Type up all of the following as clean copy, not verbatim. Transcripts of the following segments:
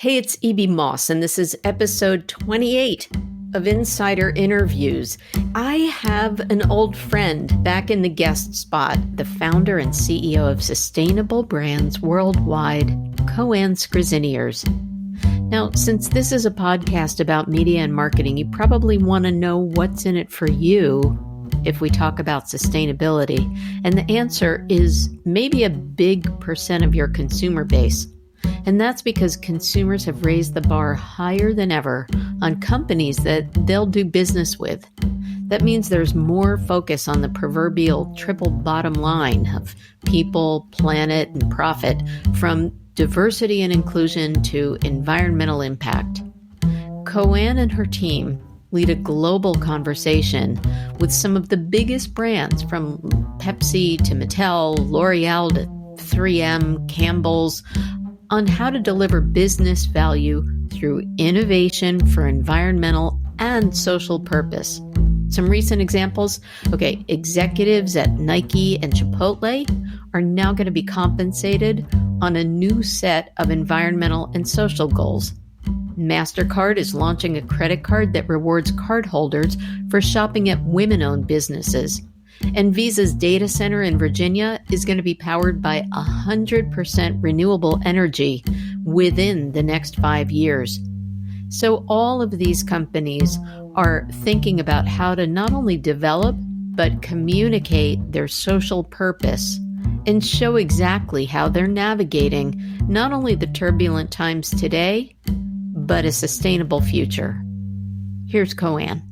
Hey, it's E.B. Moss, and this is episode 28 of Insider Interviews. I have an old friend back in the guest spot, the founder and CEO of Sustainable Brands Worldwide, KoAnn Skrzyniarz. Now, since this is a podcast about media and marketing, you probably want to know what's in it for you if we talk about sustainability. And the answer is maybe a big percent of your consumer base. And that's because consumers have raised the bar higher than ever on companies that they'll do business with. That means there's more focus on the proverbial triple bottom line of people, planet, and profit, from diversity and inclusion to environmental impact. KoAnn and her team lead a global conversation with some of the biggest brands, from Pepsi to Mattel, L'Oreal to 3M, Campbell's, on how to deliver business value through innovation for environmental and social purpose. Some recent examples. Okay, executives at Nike and Chipotle are now going to be compensated on a new set of environmental and social goals. MasterCard is launching a credit card that rewards cardholders for shopping at women-owned businesses. And Visa's data center in Virginia is going to be powered by 100% renewable energy within the next 5 years. So all of these companies are thinking about how to not only develop, but communicate their social purpose and show exactly how they're navigating not only the turbulent times today, but a sustainable future. Here's KoAnn.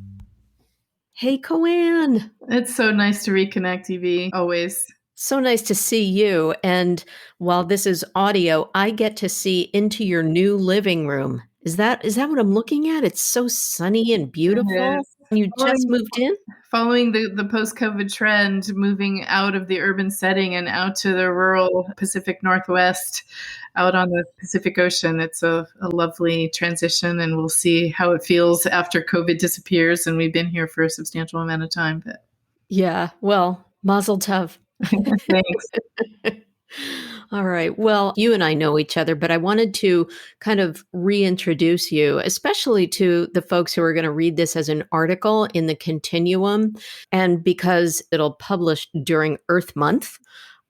Hey, KoAnn. It's so nice to reconnect, Evie, always. So nice to see you. And while this is audio, I get to see into your new living room. Is that what I'm looking at? It's so sunny and beautiful. You just moved in? Following the post-COVID trend, moving out of the urban setting and out to the rural Pacific Northwest, out on the Pacific Ocean. It's a lovely transition, and we'll see how it feels after COVID disappears. And we've been here for a substantial amount of time. But yeah, well, mazel tov. Thanks. All right. Well, you and I know each other, but I wanted to kind of reintroduce you, especially to the folks who are going to read this as an article in the Continuum. And because it'll publish during Earth Month,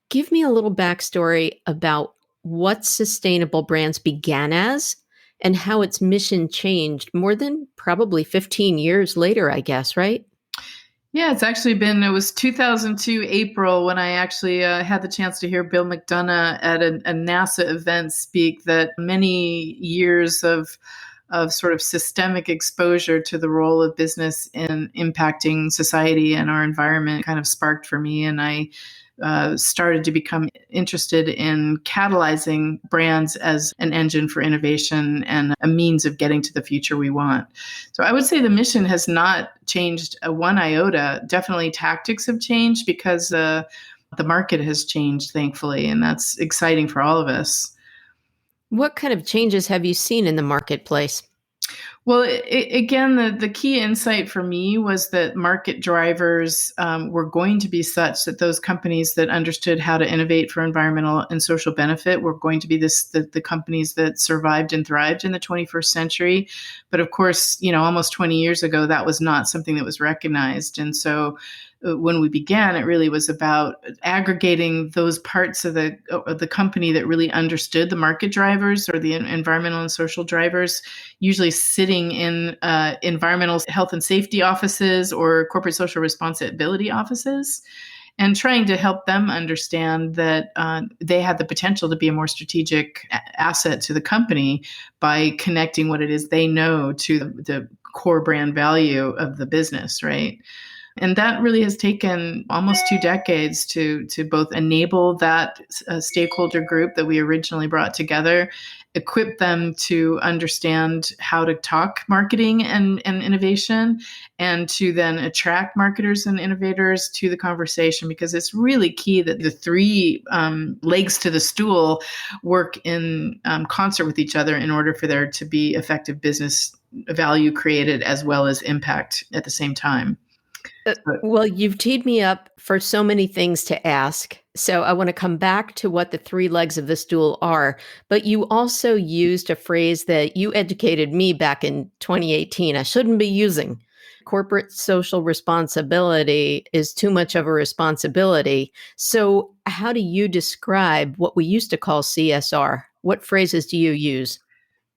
give me a little backstory about what Sustainable Brands began as and how its mission changed more than probably 15 years later, I guess, right? Yeah, it was 2002 April when I actually had the chance to hear Bill McDonough at a NASA event speak that many years of sort of systemic exposure to the role of business in impacting society and our environment kind of sparked for me. And I started to become interested in catalyzing brands as an engine for innovation and a means of getting to the future we want. So I would say the mission has not changed one iota. Definitely tactics have changed because the market has changed, thankfully, and that's exciting for all of us. What kind of changes have you seen in the marketplace? Well, again, the key insight for me was that market drivers were going to be such that those companies that understood how to innovate for environmental and social benefit were going to be the companies that survived and thrived in the 21st century. But of course, almost 20 years ago, that was not something that was recognized. And so when we began, it really was about aggregating those parts of the company that really understood the market drivers or the environmental and social drivers, usually sitting in environmental health and safety offices or corporate social responsibility offices, and trying to help them understand that they had the potential to be a more strategic asset to the company by connecting what it is they know to the core brand value of the business, right? And that really has taken almost 2 decades to both enable that stakeholder group that we originally brought together, equip them to understand how to talk marketing and innovation, and to then attract marketers and innovators to the conversation, because it's really key that the 3 legs to the stool work in concert with each other in order for there to be effective business value created as well as impact at the same time. Well, you've teed me up for so many things to ask. So I want to come back to what the three legs of the stool are, but you also used a phrase that you educated me back in 2018. I shouldn't be using. Corporate social responsibility is too much of a responsibility. So how do you describe what we used to call CSR? What phrases do you use?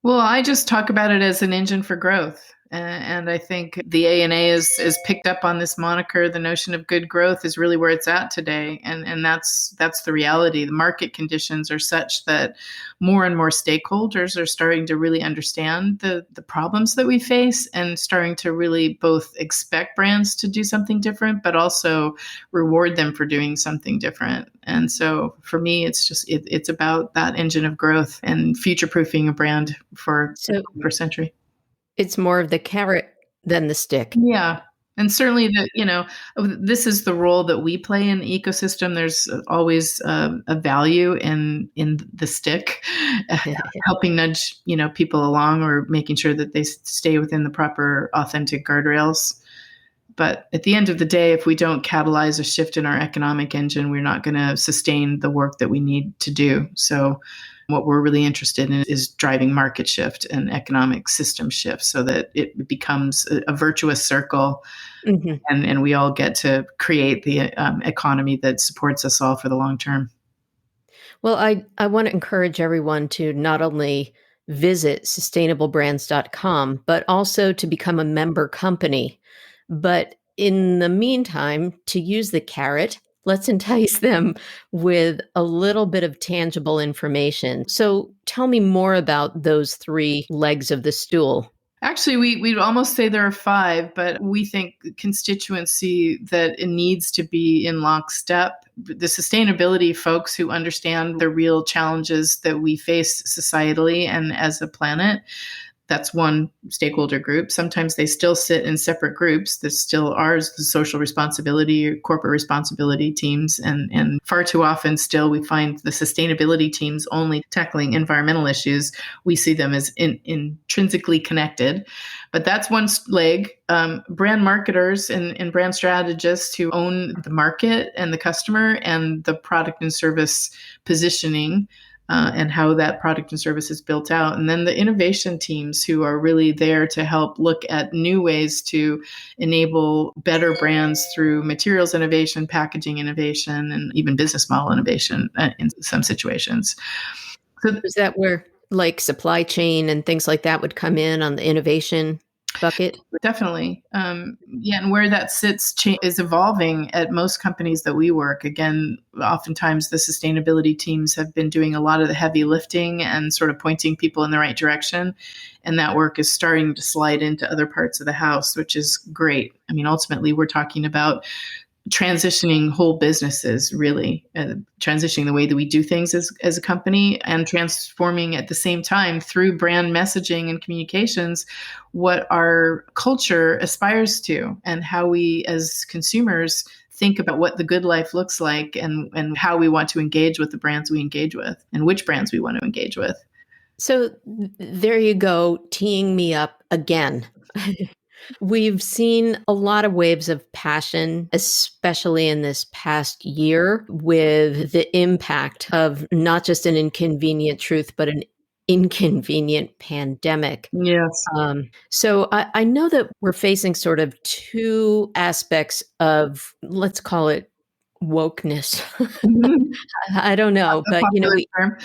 Well, I just talk about it as an engine for growth. And I think the ANA is picked up on this moniker. The notion of good growth is really where it's at today. And that's the reality. The market conditions are such that more and more stakeholders are starting to really understand the problems that we face and starting to really both expect brands to do something different, but also reward them for doing something different. And so for me, it's about that engine of growth and future proofing a brand for So the 21st century. it's more of the carrot than the stick. Yeah. And certainly this is the role that we play in the ecosystem. There's always a value in the stick, helping nudge, people along or making sure that they stay within the proper authentic guardrails. But at the end of the day, if we don't catalyze a shift in our economic engine, we're not going to sustain the work that we need to do. So what we're really interested in is driving market shift and economic system shift so that it becomes a virtuous circle, Mhm. and we all get to create the economy that supports us all for the long term. Well, I want to encourage everyone to not only visit sustainablebrands.com, but also to become a member company. But in the meantime, to use the carrot, let's entice them with a little bit of tangible information. So tell me more about those three legs of the stool. Actually, we'd almost say there are five, but we think constituency that it needs to be in lockstep. The sustainability folks who understand the real challenges that we face societally and as a planet. That's one stakeholder group. Sometimes they still sit in separate groups. There's still ours, the social responsibility or corporate responsibility teams. And far too often still we find the sustainability teams only tackling environmental issues. We see them as intrinsically connected. But that's one leg. Brand marketers and brand strategists who own the market and the customer and the product and service positioning, and how that product and service is built out. And then the innovation teams who are really there to help look at new ways to enable better brands through materials innovation, packaging innovation, and even business model innovation in some situations. So Is that where like supply chain and things like that would come in on the innovation bucket? definitely. Yeah, and where that sits is evolving at most companies that we work. Again, oftentimes the sustainability teams have been doing a lot of the heavy lifting and sort of pointing people in the right direction. And that work is starting to slide into other parts of the house, which is great. I mean, ultimately, we're talking about transitioning whole businesses, really, transitioning the way that we do things as a company and transforming at the same time through brand messaging and communications what our culture aspires to and how we as consumers think about what the good life looks like and how we want to engage with the brands we engage with and which brands we want to engage with. So there you go, teeing me up again. We've seen a lot of waves of passion, especially in this past year, with the impact of not just an inconvenient truth, but an inconvenient pandemic. Yes. So I know that we're facing sort of two aspects of, let's call it wokeness. Mhm. I don't know, A but popular term.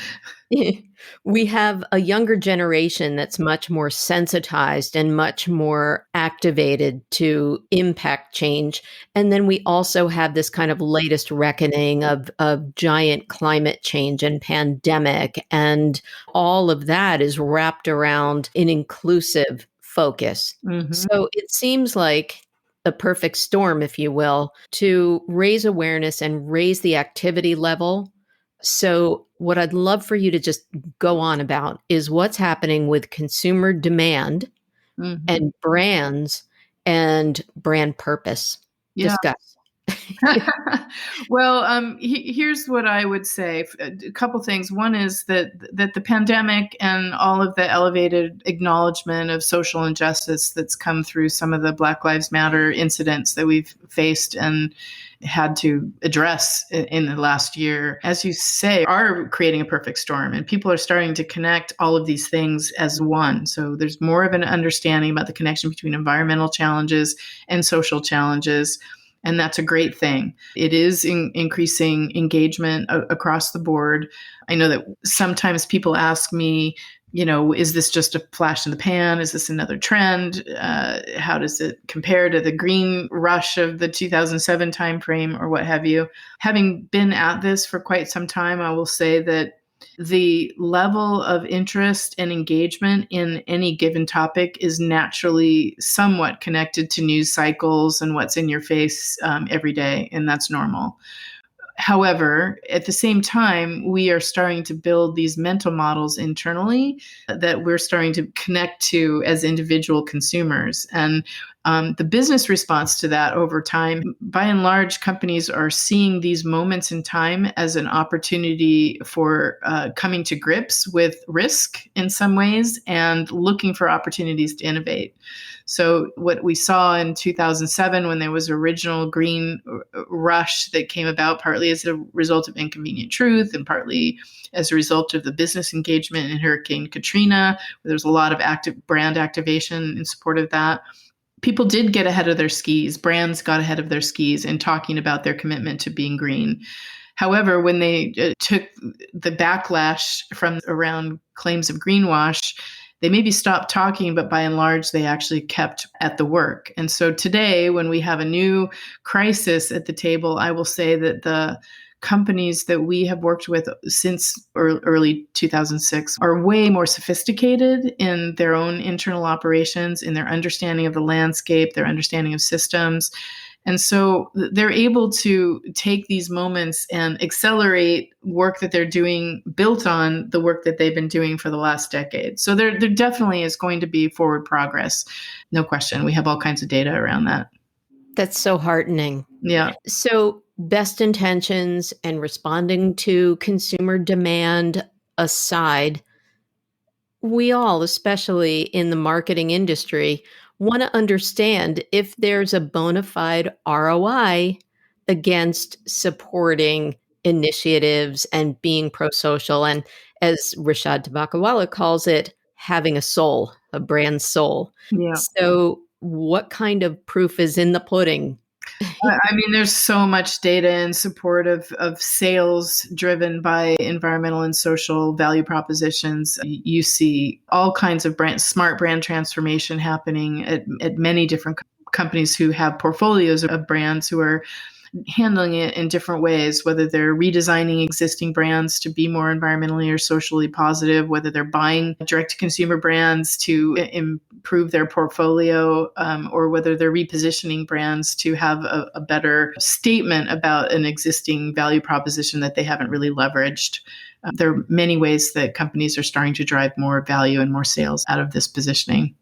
we have a younger generation that's much more sensitized and much more activated to impact change. And then we also have this kind of latest reckoning of giant climate change and pandemic. And all of that is wrapped around an inclusive focus. Mhm. So it seems like a perfect storm, if you will, to raise awareness and raise the activity level. So, what I'd love for you to just go on about is what's happening with consumer demand Mhm. and brands and brand purpose. Yeah. Discuss. Well, here's what I would say. A couple things. One is that the pandemic and all of the elevated acknowledgement of social injustice that's come through some of the Black Lives Matter incidents that we've faced had to address in the last year, as you say, are creating a perfect storm. And people are starting to connect all of these things as one. So there's more of an understanding about the connection between environmental challenges and social challenges. And that's a great thing. It is increasing engagement across the board. I know that sometimes people ask me, is this just a flash in the pan? Is this another trend? How does it compare to the green rush of the 2007 timeframe or what have you? Having been at this for quite some time, I will say that the level of interest and engagement in any given topic is naturally somewhat connected to news cycles and what's in your face every day, and that's normal. However, at the same time, we are starting to build these mental models internally that we're starting to connect to as individual consumers. And the business response to that over time, by and large, companies are seeing these moments in time as an opportunity for coming to grips with risk in some ways and looking for opportunities to innovate. So what we saw in 2007 when there was original green rush that came about partly as a result of Inconvenient Truth and partly as a result of the business engagement in Hurricane Katrina, where there was a lot of active brand activation in support of that. People did get ahead of their skis. Brands got ahead of their skis in talking about their commitment to being green. However, when they took the backlash from around claims of greenwash, they maybe stopped talking, but by and large, they actually kept at the work. And so today, when we have a new crisis at the table, I will say that the companies that we have worked with since early 2006 are way more sophisticated in their own internal operations, in their understanding of the landscape, their understanding of systems. And so they're able to take these moments and accelerate work that they're doing built on the work that they've been doing for the last decade. So there definitely is going to be forward progress. No question. We have all kinds of data around that. That's so heartening. Yeah. So best intentions and responding to consumer demand aside, we all, especially in the marketing industry, want to understand if there's a bona fide ROI against supporting initiatives and being pro-social. And as Rashad Tabakawala calls it, having a soul, a brand soul. Yeah. So what kind of proof is in the pudding? I mean, there's so much data in support of sales driven by environmental and social value propositions. You see all kinds of smart brand transformation happening at many different companies who have portfolios of brands who are handling it in different ways, whether they're redesigning existing brands to be more environmentally or socially positive, whether they're buying direct-to-consumer brands to improve their portfolio, or whether they're repositioning brands to have a better statement about an existing value proposition that they haven't really leveraged. There are many ways that companies are starting to drive more value and more sales out of this positioning.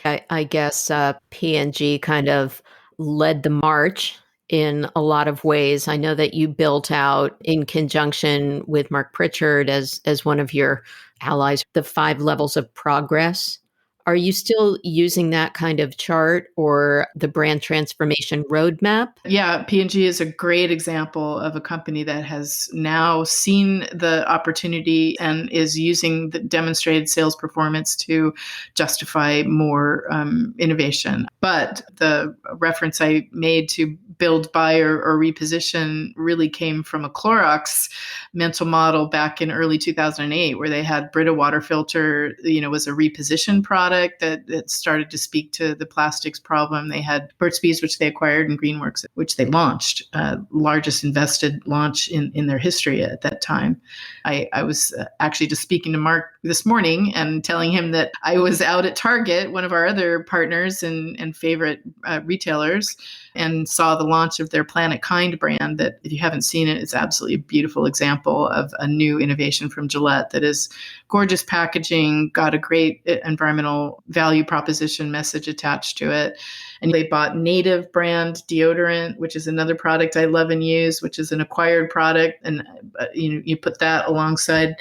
I guess P&G kind of led the march in a lot of ways. I know that you built out in conjunction with Mark Pritchard as one of your allies, the 5 levels of progress. Are you still using that kind of chart or the brand transformation roadmap? Yeah, P&G is a great example of a company that has now seen the opportunity and is using the demonstrated sales performance to justify more innovation. But the reference I made to build, buy, or reposition really came from a Clorox mental model back in early 2008, where they had Brita water filter, was a reposition product that started to speak to the plastics problem. They had Burt's Bees, which they acquired, and Greenworks, which they launched, largest invested launch in their history at that time. I was actually just speaking to Mark this morning and telling him that I was out at Target, one of our other partners and favorite retailers, and saw the launch of their Planet Kind brand that, if you haven't seen it, it's absolutely a beautiful example of a new innovation from Gillette that is gorgeous packaging, got a great environmental value proposition message attached to it. And they bought Native brand deodorant, which is another product I love and use, which is an acquired product. And you put that alongside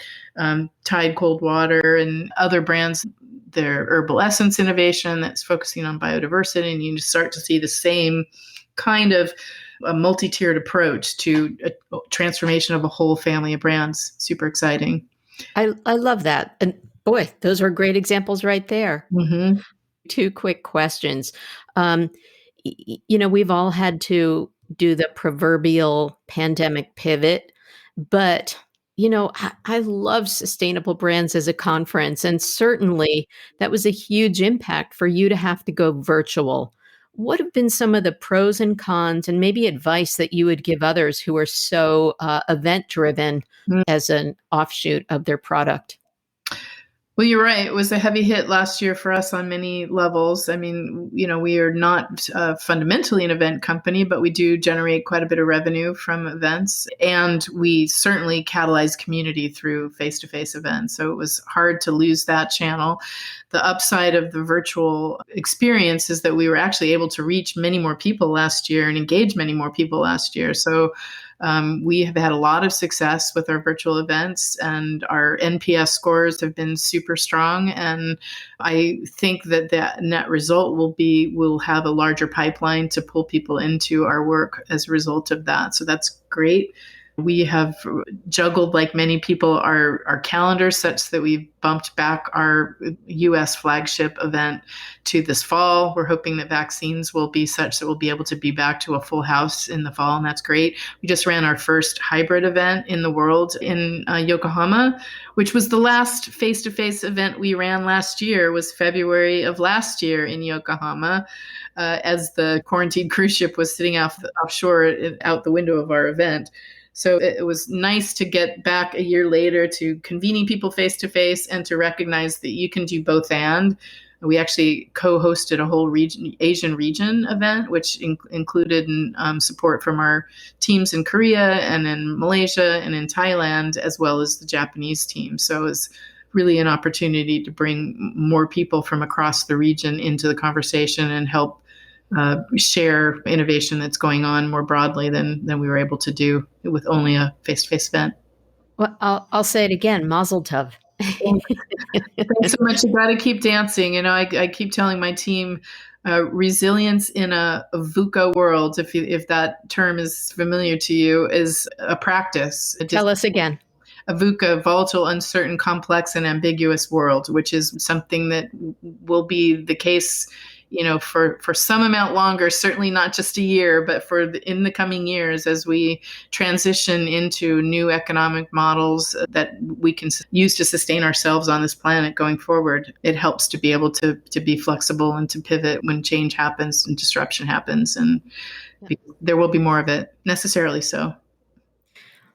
Tide Cold Water and other brands, their herbal essence innovation that's focusing on biodiversity, and you start to see the same kind of a multi-tiered approach to a transformation of a whole family of brands. Super exciting. I love that. And boy, those are great examples right there. Mm-hmm. Two quick questions. We've all had to do the proverbial pandemic pivot, but I love Sustainable Brands as a conference, and certainly that was a huge impact for you to have to go virtual. What have been some of the pros and cons, and maybe advice that you would give others who are so event driven as an offshoot of their product? Well, you're right. It was a heavy hit last year for us on many levels. I mean, we are not fundamentally an event company, but we do generate quite a bit of revenue from events. And we certainly catalyze community through face-to-face events. So it was hard to lose that channel. The upside of the virtual experience is that we were actually able to reach many more people last year and engage many more people last year. So we have had a lot of success with our virtual events, and our NPS scores have been super strong. And I think that the net result we'll have a larger pipeline to pull people into our work as a result of that. So that's great. We have juggled, like many people, our calendars such that we've bumped back our U.S. flagship event to this fall. We're hoping that vaccines will be such that we'll be able to be back to a full house in the fall, and that's great. We just ran our first hybrid event in the world in Yokohama, which was the last face-to-face event we ran last year, was February of last year in Yokohama, as the quarantined cruise ship was sitting offshore out the window of our event. So it was nice to get back a year later to convening people face to face and to recognize that you can do both. And we actually co-hosted a whole Asian region event, which included support from our teams in Korea and in Malaysia and in Thailand, as well as the Japanese team. So it was really an opportunity to bring more people from across the region into the conversation and help share innovation that's going on more broadly than we were able to do with only a face-to-face event. Well, I'll say it again, Mazel Tov. Thanks so much. You got to keep dancing. I keep telling my team, resilience in a VUCA world, if that term is familiar to you, is a practice. Tell us again. A VUCA, volatile, uncertain, complex, and ambiguous world, which is something that will be the case for some amount longer, certainly not just a year, but in the coming years, as we transition into new economic models that we can use to sustain ourselves on this planet going forward. It helps to be able to be flexible and to pivot when change happens and disruption happens. And there will be more of it, necessarily so.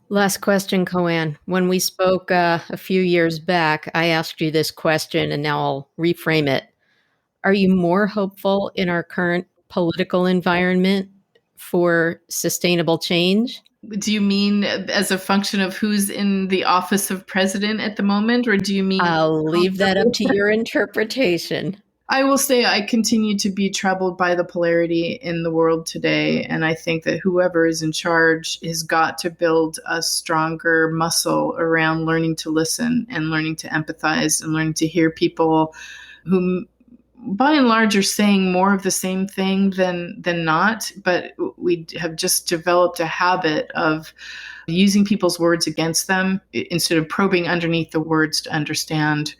Last question, KoAnn. When we spoke a few years back, I asked you this question, and now I'll reframe it. Are you more hopeful in our current political environment for sustainable change? Do you mean as a function of who's in the office of president at the moment, or do you mean? I'll leave that up to your interpretation. I will say I continue to be troubled by the polarity in the world today. And I think that whoever is in charge has got to build a stronger muscle around learning to listen and learning to empathize and learning to hear people who, by and large, are saying more of the same thing than not. But we have just developed a habit of using people's words against them instead of probing underneath the words to understand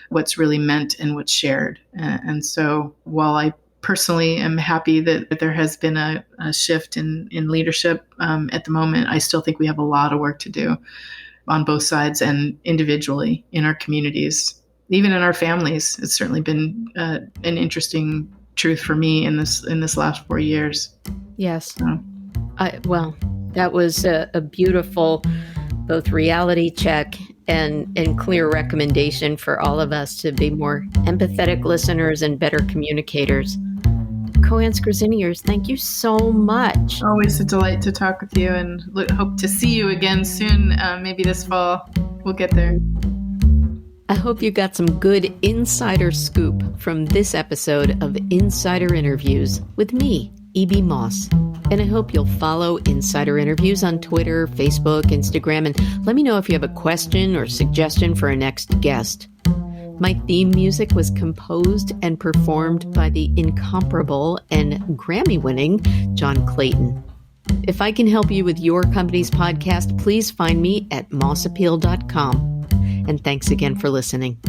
what's really meant and what's shared. And so while I personally am happy that there has been a shift in leadership at the moment, I still think we have a lot of work to do on both sides and individually in our communities. Even in our families, it's certainly been an interesting truth for me in this last 4 years. Yes. So. That was a beautiful both reality check and clear recommendation for all of us to be more empathetic listeners and better communicators. KoAnn Skrzyniarz, thank you so much. Always a delight to talk with you, and hope to see you again soon, maybe this fall. We'll get there. I hope you got some good insider scoop from this episode of Insider Interviews with me, E.B. Moss. And I hope you'll follow Insider Interviews on Twitter, Facebook, Instagram, and let me know if you have a question or suggestion for a next guest. My theme music was composed and performed by the incomparable and Grammy-winning John Clayton. If I can help you with your company's podcast, please find me at mossappeal.com. And thanks again for listening.